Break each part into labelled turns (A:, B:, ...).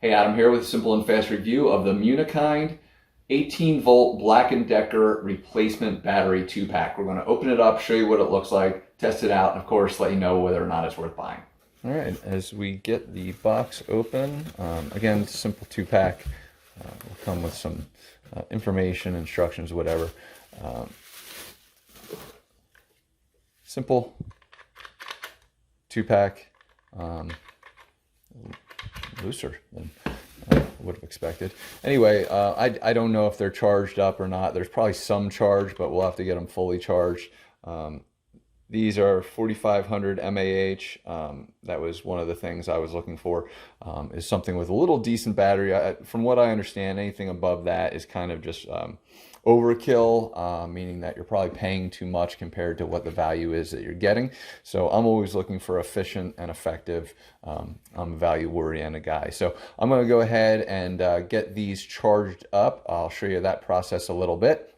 A: Hey, Adam here with a simple and fast review of the Munikind 18-volt Black & Decker replacement battery 2-pack. We're going to open it up, show you what it looks like, test it out, and of course let you know whether or not it's worth buying.
B: All right, as we get the box open, again, it's a simple 2-pack. Will come with some information, instructions, whatever. Simple 2-pack. Looser than I would have expected. Anyway, I don't know if they're charged up or not. There's probably some charge, but we'll have to get them fully charged. These are 4,500 mAh. That was one of the things I was looking for, is something with a little decent battery. From what I understand, anything above that is kind of just overkill, meaning that you're probably paying too much compared to what the value is that you're getting. So I'm always looking for efficient and effective. I'm a value-oriented guy. So I'm going to go ahead and get these charged up. I'll show you that process a little bit.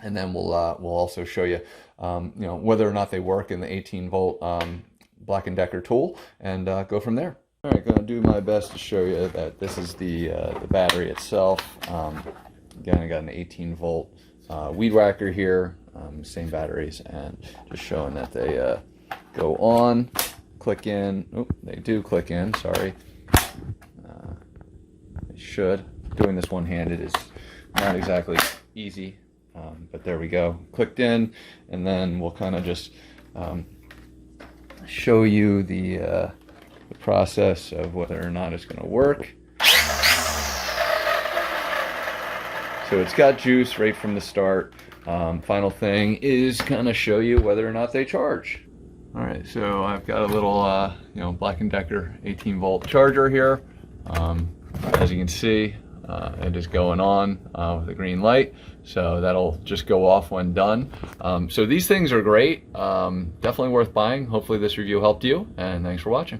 B: And then we'll also show you, whether or not they work in the 18-volt Black & Decker tool, and go from there. All right, going to do my best to show you that this is the battery itself. Again, I got an 18-volt weed whacker here, same batteries, and just showing that they go on, click in. Oh, they do click in. Sorry, they should. Doing this one-handed is not exactly easy. But there we go, clicked in, and then we'll kind of just show you the process of whether or not it's going to work. So it's got juice right from the start. Final thing is kind of show you whether or not they charge. All right, so I've got a little Black & Decker 18-volt charger here. As you can see, it is going on with a green light, so that'll just go off when done. So these things are great, definitely worth buying. Hopefully this review helped you, and thanks for watching.